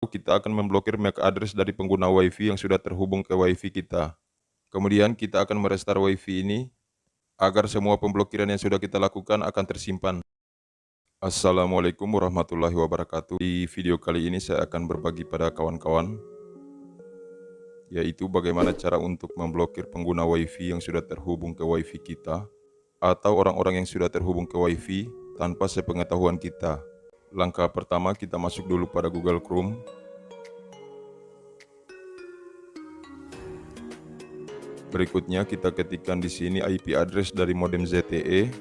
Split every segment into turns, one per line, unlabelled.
kita akan memblokir MAC address dari pengguna WiFi yang sudah terhubung ke WiFi kita. Kemudian kita akan merestart WiFi ini agar semua pemblokiran yang sudah kita lakukan akan tersimpan. Assalamualaikum warahmatullahi wabarakatuh. Di video kali ini saya akan berbagi pada kawan-kawan, yaitu bagaimana cara untuk memblokir pengguna WiFi yang sudah terhubung ke WiFi kita, atau orang-orang yang sudah terhubung ke WiFi tanpa sepengetahuan kita. Langkah pertama, kita masuk dulu pada Google Chrome. Berikutnya kita ketikkan di sini IP address dari modem ZTE,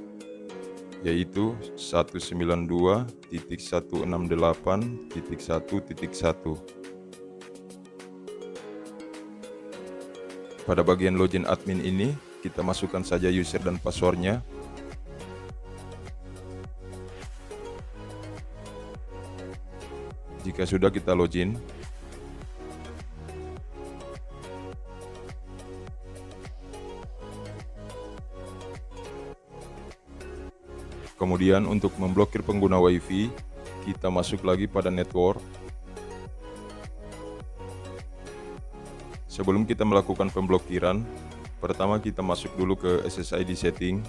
yaitu 192.168.1.1. Pada bagian login admin ini, kita masukkan saja user dan passwordnya. Jika sudah, kita login. Kemudian untuk memblokir pengguna WiFi, kita masuk lagi pada network. Sebelum kita melakukan pemblokiran, pertama kita masuk dulu ke SSID setting.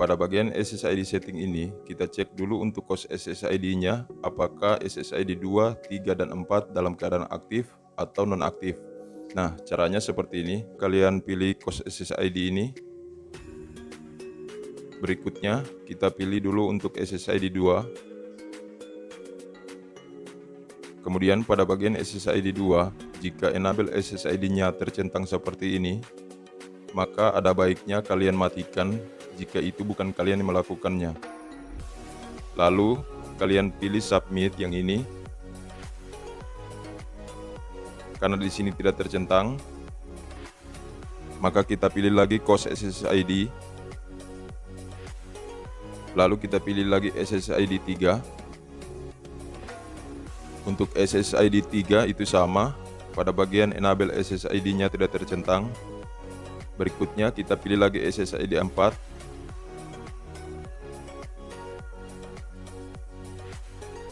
Pada bagian SSID setting ini, kita cek dulu untuk host SSID-nya, apakah SSID 2, 3, dan 4 dalam keadaan aktif atau nonaktif. Nah, caranya seperti ini. Kalian pilih host SSID ini. Berikutnya, kita pilih dulu untuk SSID 2. Kemudian pada bagian SSID 2, jika enable SSID-nya tercentang seperti ini, maka ada baiknya kalian matikan jika itu bukan kalian yang melakukannya. Lalu, kalian pilih submit yang ini. Karena di sini tidak tercentang, maka kita pilih lagi host SSID. Lalu kita pilih lagi SSID 3. Untuk SSID 3 itu sama, pada bagian enable SSID-nya tidak tercentang. Berikutnya kita pilih lagi SSID 4.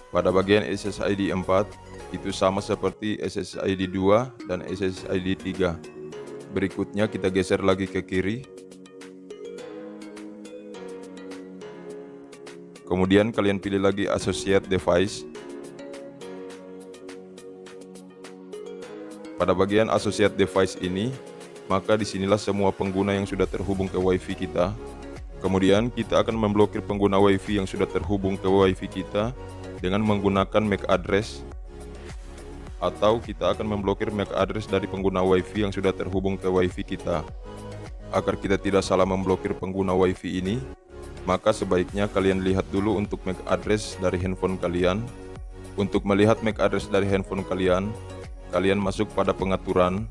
Pada bagian SSID 4 itu sama seperti SSID 2 dan SSID 3. Berikutnya kita geser lagi ke kiri. Kemudian kalian pilih lagi associate device. Pada bagian associate device ini, maka disinilah semua pengguna yang sudah terhubung ke WiFi kita. Kemudian kita akan memblokir pengguna WiFi yang sudah terhubung ke WiFi kita dengan menggunakan MAC address, atau kita akan memblokir MAC address dari pengguna WiFi yang sudah terhubung ke WiFi kita. Agar kita tidak salah memblokir pengguna WiFi ini, maka sebaiknya kalian lihat dulu untuk MAC address dari handphone kalian. Untuk melihat MAC address dari handphone kalian, kalian masuk pada pengaturan.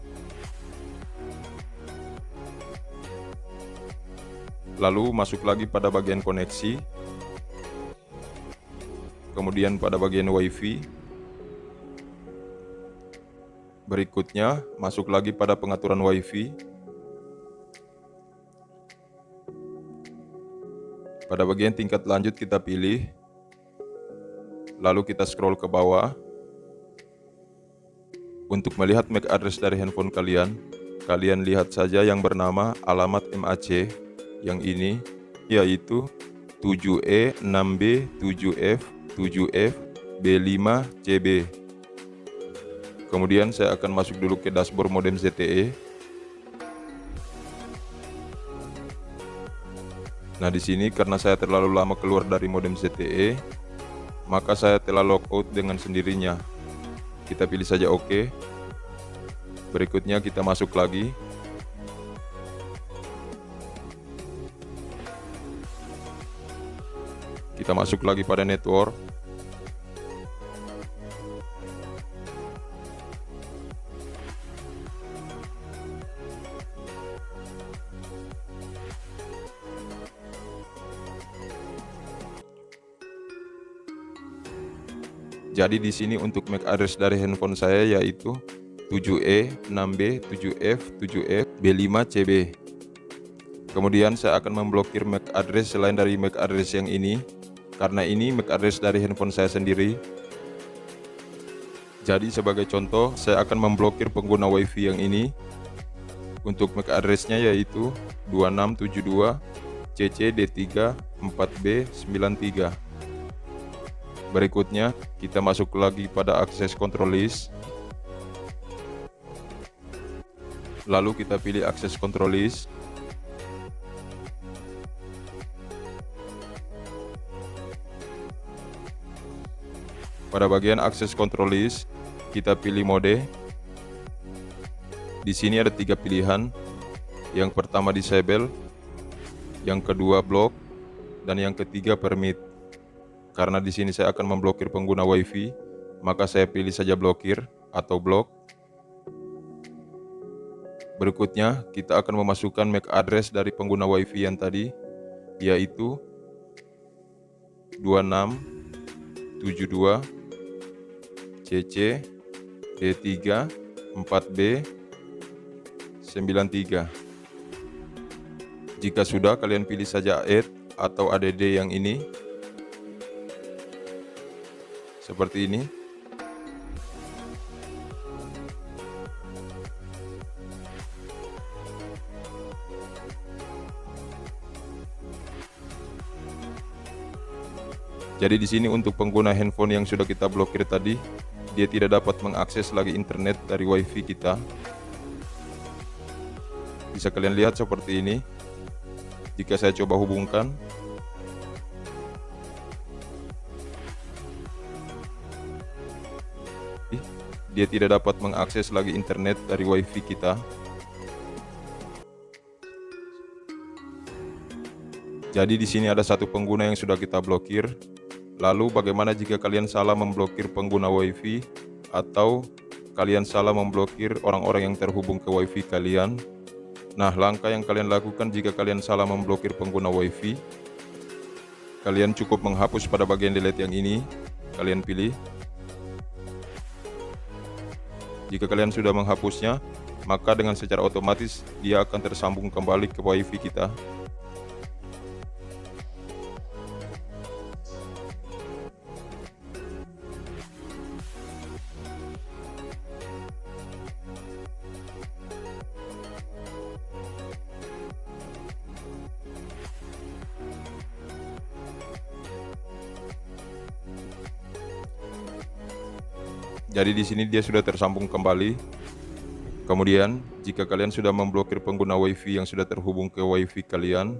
Lalu masuk lagi pada bagian koneksi. Kemudian pada bagian WiFi. Berikutnya masuk lagi pada pengaturan WiFi. Pada bagian tingkat lanjut kita pilih. Lalu kita scroll ke bawah. Untuk melihat MAC address dari handphone kalian, kalian lihat saja yang bernama alamat MAC yang ini, yaitu 7E, 6B, 7F, 7F, B5, CB. Kemudian saya akan masuk dulu ke dashboard modem ZTE. Nah, di sini karena saya terlalu lama keluar dari modem ZTE, maka saya telah logout dengan sendirinya. Kita pilih saja OK. Berikutnya kita masuk lagi. Kita masuk lagi pada network. Jadi di sini untuk MAC address dari handphone saya yaitu 7E, 6B, 7F, 7F, B5, CB. Kemudian saya akan memblokir MAC address selain dari MAC address yang ini, karena ini MAC address dari handphone saya sendiri. Jadi sebagai contoh, saya akan memblokir pengguna WiFi yang ini. Untuk MAC addressnya yaitu 2672 CCD3 4B93. Berikutnya kita masuk lagi pada akses control list. Lalu kita pilih akses control list. Pada bagian akses control list, kita pilih mode. Di sini ada 3 pilihan. Yang pertama disable, yang kedua block, dan yang ketiga permit. Karena di sini saya akan memblokir pengguna WiFi, maka saya pilih saja blokir atau block. Berikutnya, kita akan memasukkan MAC address dari pengguna WiFi yang tadi, yaitu 2672 CC D3 4B 93. Jika sudah, kalian pilih saja add atau add yang ini, seperti ini. Jadi di sini untuk pengguna handphone yang sudah kita blokir tadi, dia tidak dapat mengakses lagi internet dari WiFi kita. Bisa kalian lihat seperti ini. Jika saya coba hubungkan, dia tidak dapat mengakses lagi internet dari WiFi kita. Jadi di sini ada satu pengguna yang sudah kita blokir. Lalu bagaimana jika kalian salah memblokir pengguna WiFi atau kalian salah memblokir orang-orang yang terhubung ke WiFi kalian? Nah, langkah yang kalian lakukan jika kalian salah memblokir pengguna WiFi, kalian cukup menghapus pada bagian delete yang ini. Kalian pilih. Jika kalian sudah menghapusnya, maka dengan secara otomatis dia akan tersambung kembali ke WiFi kita. Jadi di sini dia sudah tersambung kembali. Kemudian, jika kalian sudah memblokir pengguna WiFi yang sudah terhubung ke WiFi kalian,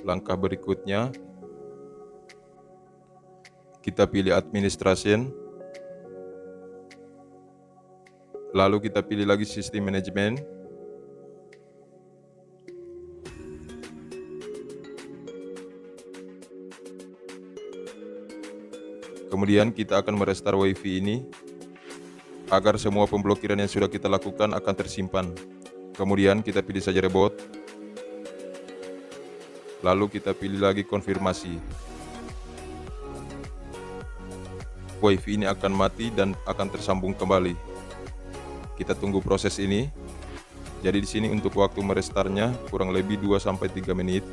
langkah berikutnya kita pilih administration. Lalu kita pilih lagi sistem manajemen. Kemudian kita akan merestart WiFi ini agar semua pemblokiran yang sudah kita lakukan akan tersimpan. Kemudian kita pilih saja reboot. Lalu kita pilih lagi konfirmasi. WiFi ini akan mati dan akan tersambung kembali. Kita tunggu proses ini. Jadi di sini untuk waktu merestartnya kurang lebih 2-3 menit.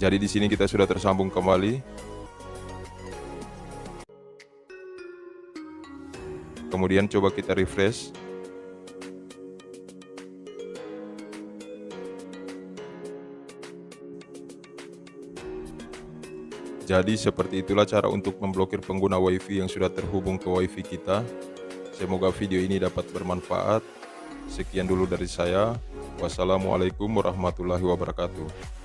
Jadi di sini kita sudah tersambung kembali. Kemudian coba kita refresh. Jadi seperti itulah cara untuk memblokir pengguna WiFi yang sudah terhubung ke WiFi kita. Semoga video ini dapat bermanfaat. Sekian dulu dari saya. Wassalamualaikum warahmatullahi wabarakatuh.